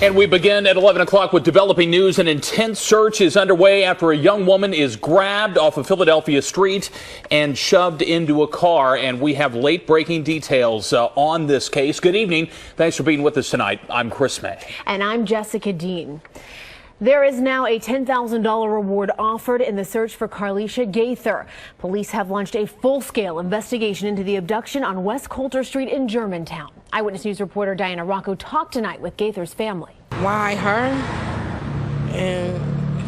And we begin at 11 o'clock with developing news. An intense search is underway after a young woman is grabbed off of Philadelphia Street and shoved into a car. And we have late-breaking details on this case. Good evening. Thanks for being with us tonight. I'm Chris May. And I'm Jessica Dean. There is now a $10,000 reward offered in the search for Carlisha Gaither. Police have launched a full-scale investigation into the abduction on West Coulter Street in Germantown. Eyewitness News reporter Diana Rocco talked tonight with Gaither's family. Why her? And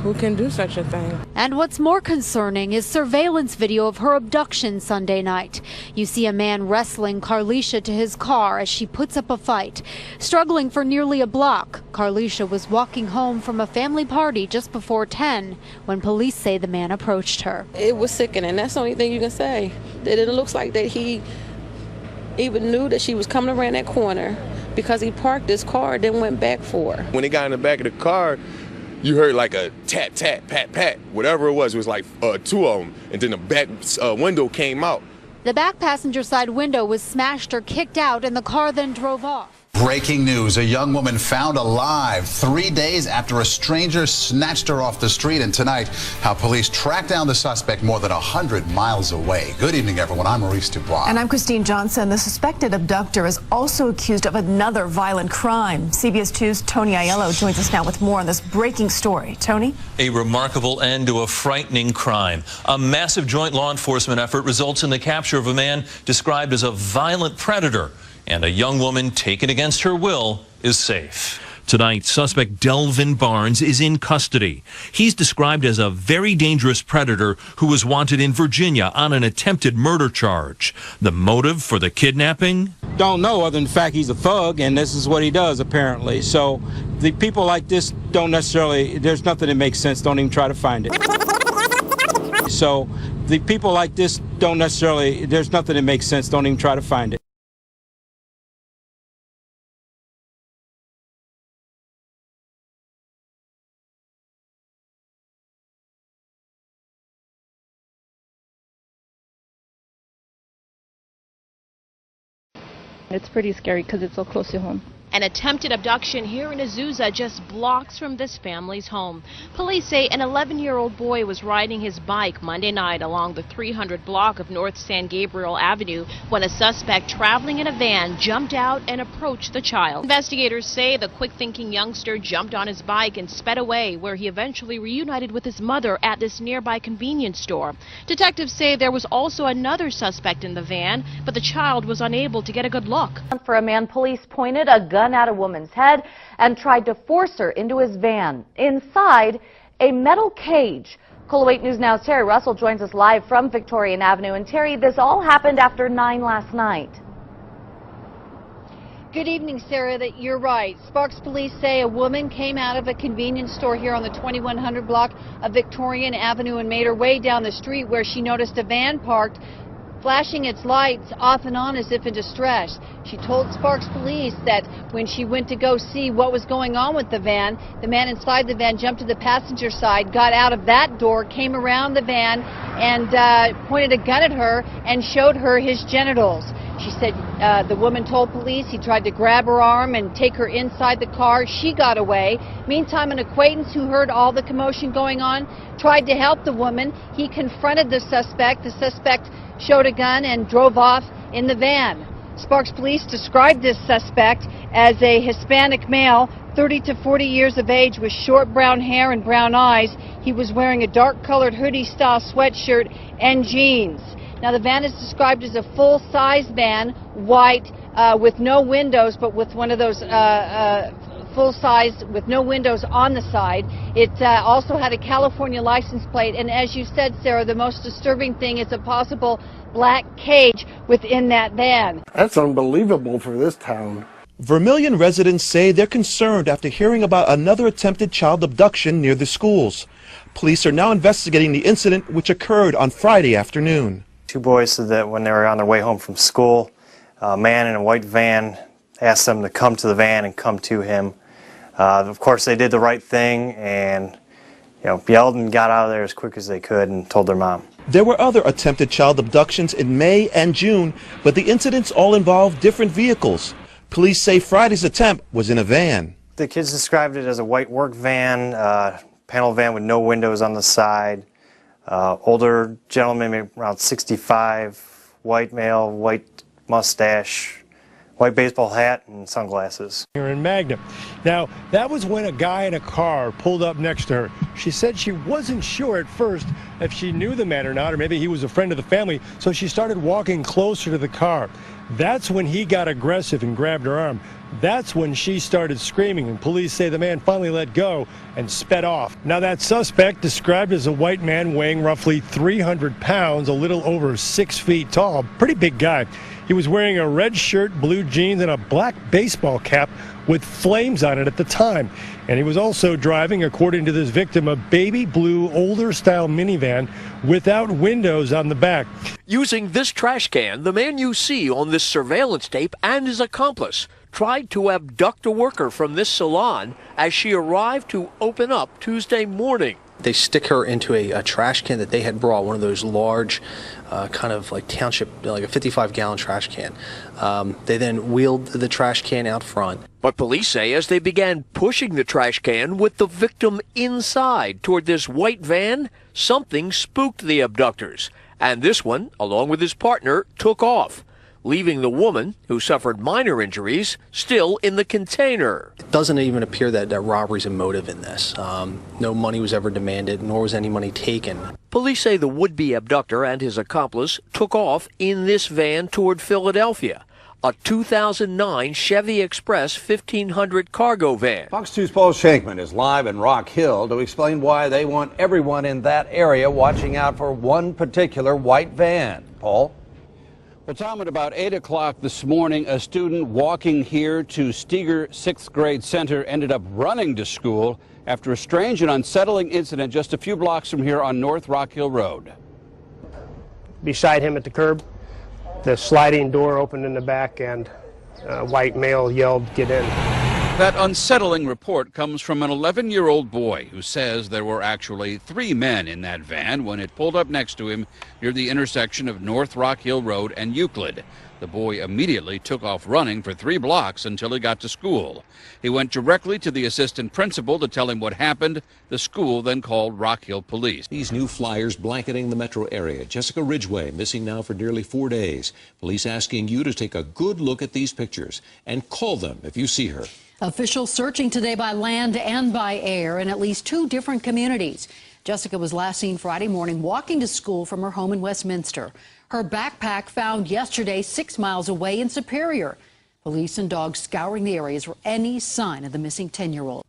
who can do such a thing? And what's more concerning is surveillance video of her abduction Sunday night. You see a man wrestling Carlisha to his car as she puts up a fight. Struggling for nearly a block, Carlisha was walking home from a family party just before 10 when police say the man approached her. It was sickening. That's the only thing you can say. That it looks like that he even knew that she was coming around that corner because he parked his car and then went back for her. When he got in the back of the car, you heard like a tat, tat, pat, pat, whatever it was like two of them. And then the back window came out. The back passenger side window was smashed or kicked out and the car then drove off. Breaking news, a young woman found alive 3 days after a stranger snatched her off the street. And tonight, how police tracked down the suspect more than 100 miles away. Good evening, everyone. I'm Maurice Dubois. And I'm Christine Johnson. The suspected abductor is also accused of another violent crime. CBS 2's Tony Aiello joins us now with more on this breaking story. Tony? A remarkable end to a frightening crime. A massive joint law enforcement effort results in the capture of a man described as a violent predator. And a young woman taken against her will is safe. Tonight, suspect Delvin Barnes is in custody. He's described as a very dangerous predator who was wanted in Virginia on an attempted murder charge. The motive for the kidnapping? Don't know, other than the fact he's a thug, and this is what he does, apparently. So the people like this don't necessarily, there's nothing that makes sense. Don't even try to find it. So the people like this don't necessarily, there's nothing that makes sense. Don't even try to find it. It's pretty scary because it's so close to home. An attempted abduction here in Azusa, just blocks from this family's home. Police say an 11-year-old boy was riding his bike Monday night along the 300 block of North San Gabriel Avenue when a suspect traveling in a van jumped out and approached the child. Investigators say the quick-thinking youngster jumped on his bike and sped away, where he eventually reunited with his mother at this nearby convenience store. Detectives say there was also another suspect in the van, but the child was unable to get a good look. For a man, police pointed a gun at a woman's head and tried to force her into his van. Inside, a metal cage. KOLO 8 News Now's Terry Russell joins us live from Victorian Avenue. And Terry, this all happened after 9 last night. Good evening, Sarah. That you're right. Sparks police say a woman came out of a convenience store here on the 2100 block of Victorian Avenue and made her way down the street where she noticed a van parked, flashing its lights off and on as if in distress. She told Sparks police that when she went to go see what was going on with the man inside the van jumped to the passenger side, got out of that door, came around the van, and pointed a gun at her and showed her his genitals. She said the woman told police he tried to grab her arm and take her inside the car. She got away. Meantime, an acquaintance who heard all the commotion going on tried to help the woman. He confronted the suspect. The suspect showed a gun and drove off in the van. Sparks police described this suspect as a Hispanic male, 30 to 40 years of age, with short brown hair and brown eyes. He was wearing a dark-colored hoodie-style sweatshirt and jeans. Now, the van is described as a full-size van, white, with no windows, but with one of those full-size with no windows on the side. It also had a California license plate, and as you said, Sarah, the most disturbing thing is a possible black cage within that van. That's unbelievable for this town. Vermilion residents say they're concerned after hearing about another attempted child abduction near the schools. Police are now investigating the incident, which occurred on Friday afternoon. 2 boys said that when they were on their way home from school, a man in a white van asked them to come to the van and come to him. Of course, they did the right thing and yelled and got out of there as quick as they could and told their mom. There were other attempted child abductions in May and June, but the incidents all involved different vehicles. Police say Friday's attempt was in a van. The kids described it as a white work van, panel van with no windows on the side. Older gentleman, maybe around 65, white male, white mustache, white baseball hat, and sunglasses. Here in Magna. Now, that was when a guy in a car pulled up next to her. She said she wasn't sure at first if she knew the man or not, or maybe he was a friend of the family, so she started walking closer to the car. That's when he got aggressive and grabbed her arm. That's when she started screaming, and police say the man finally let go and sped off. Now, that suspect, described as a white man weighing roughly 300 pounds, a little over 6 feet tall, pretty big guy. He was wearing a red shirt, blue jeans, and a black baseball cap with flames on it at the time. And he was also driving, according to this victim, a baby blue, older-style minivan without windows on the back. Using this trash can, the man you see on this surveillance tape and his accomplice tried to abduct a worker from this salon as she arrived to open up Tuesday morning. They stick her into a trash can that they had brought, one of those large kind of like township, like a 55-gallon trash can. They then wheeled the trash can out front. But police say as they began pushing the trash can with the victim inside toward this white van, something spooked the abductors. And this one, along with his partner, took off, leaving the woman, who suffered minor injuries, still in the container. It doesn't even appear that robbery's a motive in this. No money was ever demanded, nor was any money taken. Police say the would-be abductor and his accomplice took off in this van toward Philadelphia, a 2009 Chevy Express 1500 cargo van. Fox 2's Paul Shankman is live in Rock Hill to explain why they want everyone in that area watching out for one particular white van. Paul? Well, Tom, at about 8 o'clock this morning, a student walking here to Steger 6th grade center ended up running to school after a strange and unsettling incident just a few blocks from here on North Rock Hill Road. Beside him at the curb, the sliding door opened in the back and a white male yelled, "Get in." That unsettling report comes from an 11-year-old boy who says there were actually 3 men in that van when it pulled up next to him near the intersection of North Rock Hill Road and Euclid. The boy immediately took off running for 3 blocks until he got to school. He went directly to the assistant principal to tell him what happened. The school then called Rock Hill Police. These new flyers blanketing the metro area. Jessica Ridgway missing now for nearly 4 days. Police asking you to take a good look at these pictures and call them if you see her. Officials searching today by land and by air in at least 2 different communities. Jessica was last seen Friday morning walking to school from her home in Westminster. Her backpack found yesterday 6 miles away in Superior. Police and dogs scouring the areas for any sign of the missing 10-year-old.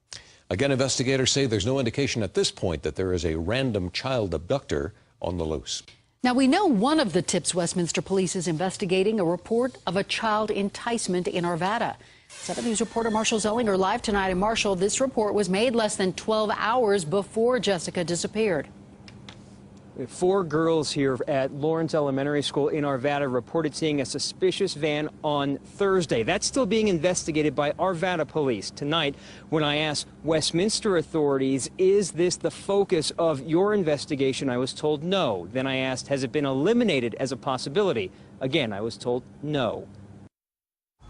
Again, investigators say there's no indication at this point that there is a random child abductor on the loose. Now, we know one of the tips Westminster police is investigating, a report of a child enticement in Arvada. 7 News reporter Marshall Zellinger live tonight. And Marshall, this report was made less than 12 hours before Jessica disappeared. 4 girls here at Lawrence Elementary School in Arvada reported seeing a suspicious van on Thursday. That's still being investigated by Arvada police. Tonight, when I asked Westminster authorities, is this the focus of your investigation, I was told no. Then I asked, has it been eliminated as a possibility? Again, I was told no.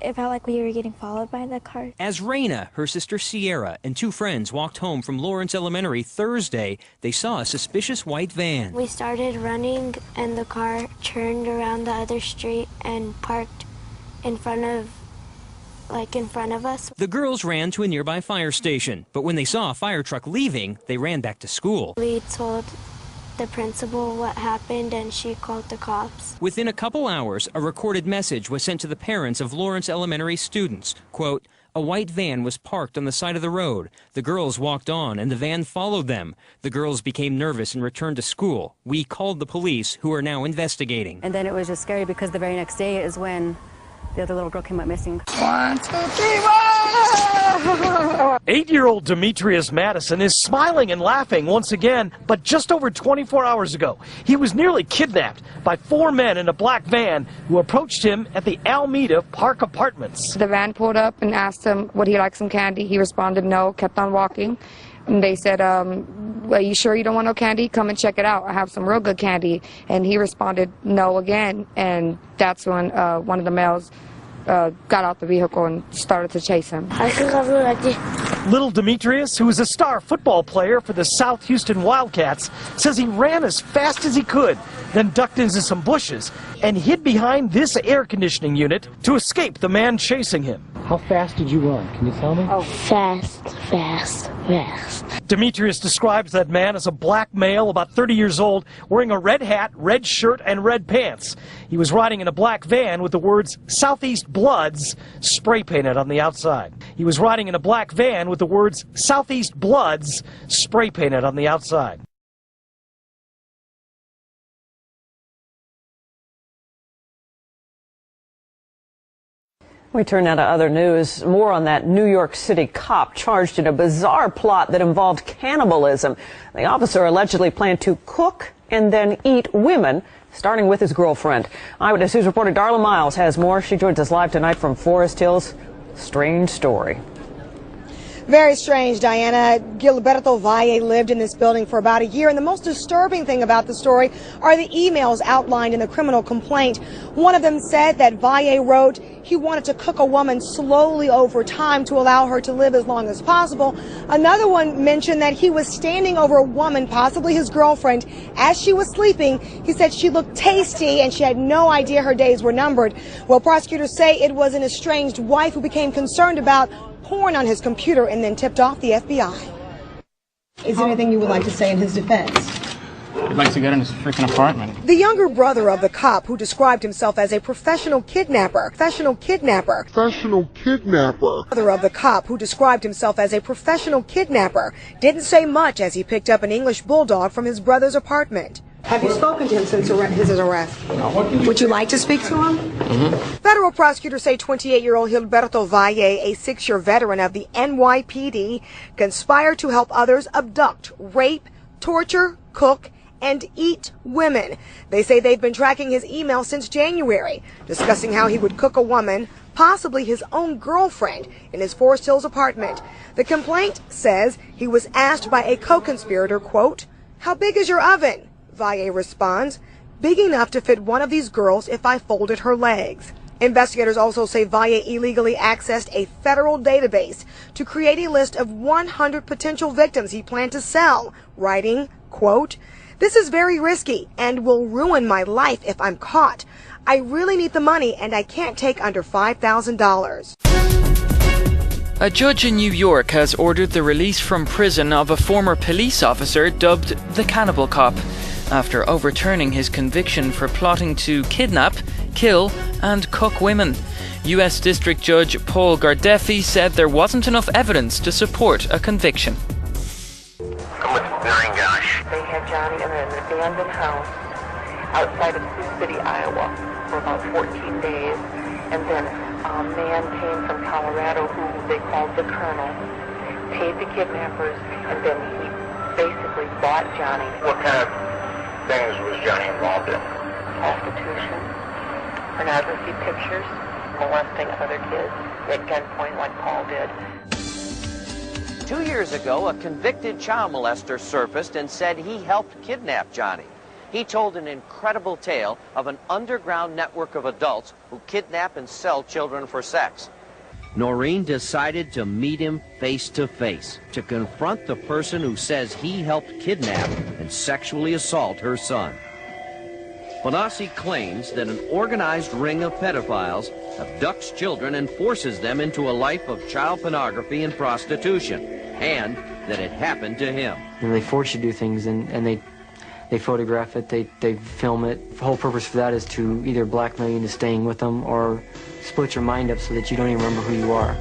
It felt like we were getting followed by the car. As Raina, her sister Sierra, and 2 friends walked home from Lawrence Elementary Thursday, they saw a suspicious white van. We started running and the car turned around the other street and parked in front of us. The girls ran to a nearby fire station, but when they saw a fire truck leaving, they ran back to school. We told the principal what happened and she called the cops. Within a couple hours, a recorded message was sent to the parents of Lawrence Elementary students. Quote, a white van was parked on the side of the road. The girls walked on and the van followed them. The girls became nervous and returned to school. We called the police, who are now investigating. And then it was just scary because the very next day is when the other little girl came up missing. 1, 2, 3, 8-year-old Demetrius Madison is smiling and laughing once again, but just over 24 hours ago, he was nearly kidnapped by 4 men in a black van who approached him at the Alameda Park Apartments. The van pulled up and asked him would he like some candy. He responded no, kept on walking. And they said, are you sure you don't want no candy? Come and check it out. I have some real good candy. And he responded no again. And that's when one of the males got out the vehicle and started to chase him. Little Demetrius, who is a star football player for the South Houston Wildcats, says he ran as fast as he could, then ducked into some bushes and hid behind this air conditioning unit to escape the man chasing him. How fast did you run? Can you tell me? Oh, fast, fast, fast. Demetrius describes that man as a black male, about 30 years old, wearing a red hat, red shirt, and red pants. He was riding in a black van with the words Southeast Bloods spray painted on the outside. He was riding in a black van with the words Southeast Bloods spray painted on the outside. We turn now to other news. More on that New York City cop charged in a bizarre plot that involved cannibalism. The officer allegedly planned to cook and then eat women, starting with his girlfriend. Eyewitness News reporter Darla Miles has more. She joins us live tonight from Forest Hills. Strange story. Very strange, Diana. Gilberto Valle lived in this building for about a year, and the most disturbing thing about the story are the emails outlined in the criminal complaint. One of them said that Valle wrote he wanted to cook a woman slowly over time to allow her to live as long as possible. Another one mentioned that he was standing over a woman, possibly his girlfriend, as she was sleeping. He said she looked tasty and she had no idea her days were numbered. Well, prosecutors say it was an estranged wife who became concerned about porn on his computer and then tipped off the FBI. Is there anything you would like to say in his defense? I'd like to get in his freaking apartment. The younger brother of the cop, who described himself as a professional kidnapper. Brother of the cop, who described himself as a professional kidnapper, didn't say much as he picked up an English bulldog from his brother's apartment. Have you spoken to him since his arrest? Would you like to speak to him? Federal prosecutors say 28-year-old Gilberto Valle, a 6-year veteran of the NYPD, conspired to help others abduct, rape, torture, cook, and eat women. They say they've been tracking his email since January, discussing how he would cook a woman, possibly his own girlfriend, in his Forest Hills apartment. The complaint says he was asked by a co-conspirator, quote, "How big is your oven?" Valle responds, "Big enough to fit one of these girls if I folded her legs." Investigators also say Valle illegally accessed a federal database to create a list of 100 potential victims he planned to sell, writing, quote, "This is very risky and will ruin my life if I'm caught. I really need the money and I can't take under $5,000. A judge in New York has ordered the release from prison of a former police officer dubbed the Cannibal Cop, after overturning his conviction for plotting to kidnap, kill, and cook women. U.S. District Judge Paul Gardeffi said there wasn't enough evidence to support a conviction. I'm with Naringash. They had Johnny in an abandoned house outside of Sioux City, Iowa for about 14 days. And then a man came from Colorado who they called the Colonel, paid the kidnappers, and then he basically bought Johnny. What kind of things was Johnny involved in? Prostitution, pornography pictures, molesting other kids at gunpoint like Paul did. 2 years ago, a convicted child molester surfaced and said he helped kidnap Johnny. He told an incredible tale of an underground network of adults who kidnap and sell children for sex. Noreen decided to meet him face to face, to confront the person who says he helped kidnap and sexually assault her son. Bonassi claims that an organized ring of pedophiles abducts children and forces them into a life of child pornography and prostitution, and that it happened to him. And they force you to do things, and they photograph it, they film it. The whole purpose for that is to either blackmail you into staying with them or split your mind up so that you don't even remember who you are.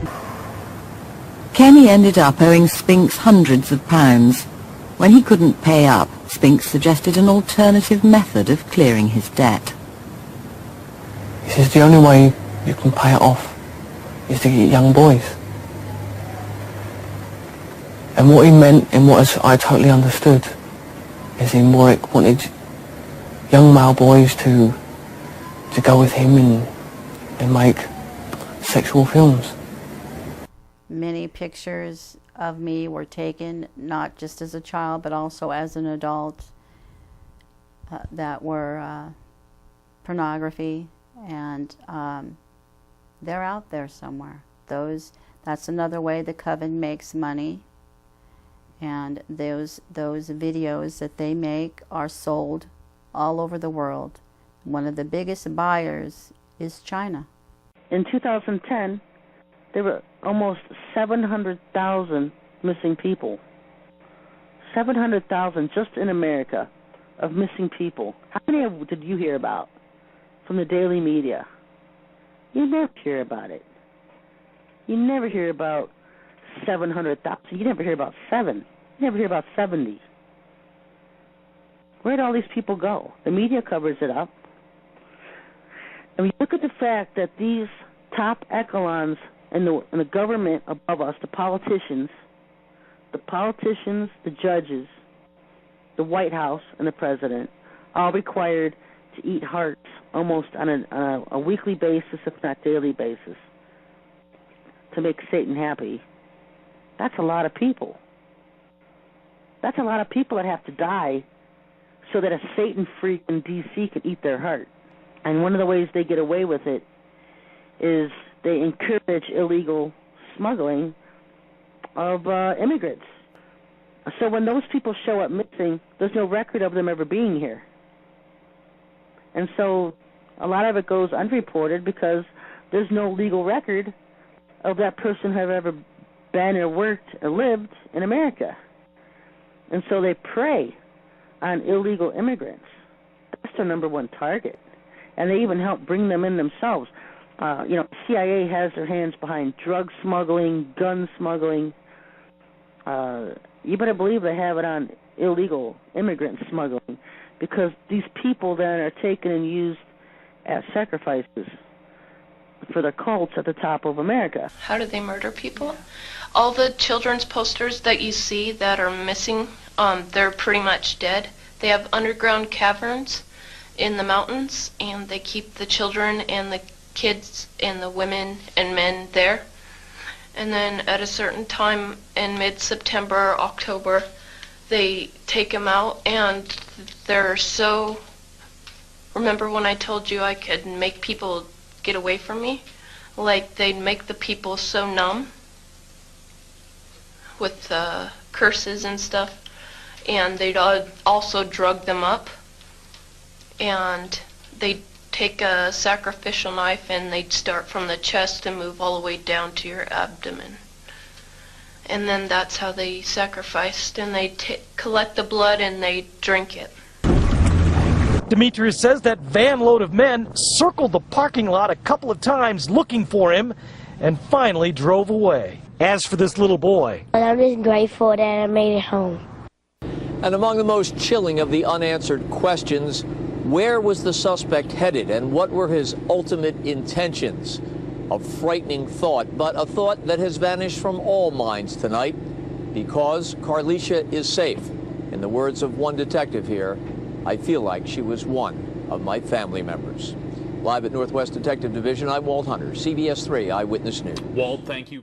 Kenny ended up owing Spinks hundreds of pounds. When he couldn't pay up, Spinks suggested an alternative method of clearing his debt. He says the only way you can pay it off is to get young boys. And what he meant, and what I totally understood, is he wanted young male boys to go with him and make sexual films. Many pictures of me were taken, not just as a child, but also as an adult, that were pornography, and They're out there somewhere. That's another way the coven makes money. And those videos that they make are sold all over the world. One of the biggest buyers is China. In 2010, there were almost 700,000 missing people. 700,000 just in America of missing people. How many did you hear about from the daily media? You never hear about it. You never hear about 700,000. You never hear about 7. You never hear about 70. Where'd all these people go? The media covers it up. And we look at the fact that these top echelons in the government above us, the politicians, the judges, the White House, and the president, are required to eat hearts almost on a weekly basis, if not daily basis, to make Satan happy. That's a lot of people. That's a lot of people that have to die so that a Satan freak in D.C. can eat their heart. And one of the ways they get away with it is they encourage illegal smuggling of immigrants. So when those people show up missing, there's no record of them ever being here. And so a lot of it goes unreported because there's no legal record of that person have ever been or worked or lived in America. And so they prey on illegal immigrants. That's their number one target. And they even help bring them in themselves. CIA has their hands behind drug smuggling, gun smuggling. You better believe they have it on illegal immigrant smuggling, because these people then are taken and used as sacrifices for the cults at the top of America. How do they murder people? All the children's posters that you see that are missing, they're pretty much dead. They have underground caverns in the mountains, and they keep the children and the kids and the women and men there. And then at a certain time in mid-September, October, they take them out, and they're so... Remember when I told you I could make people get away from me? Like, they'd make the people so numb with curses and stuff, and they'd also drug them up, and they'd take a sacrificial knife and they'd start from the chest and move all the way down to your abdomen. And then that's how they sacrificed, and they collect the blood and they drink it. Demetrius says that van load of men circled the parking lot a couple of times looking for him and finally drove away. As for this little boy, I'm just grateful that I made it home. And among the most chilling of the unanswered questions, where was the suspect headed and what were his ultimate intentions? A frightening thought, but a thought that has vanished from all minds tonight because Carlicia is safe. In the words of one detective here, I feel like she was one of my family members. Live at Northwest Detective Division, I'm Walt Hunter, CBS 3 Eyewitness News. Walt, thank you.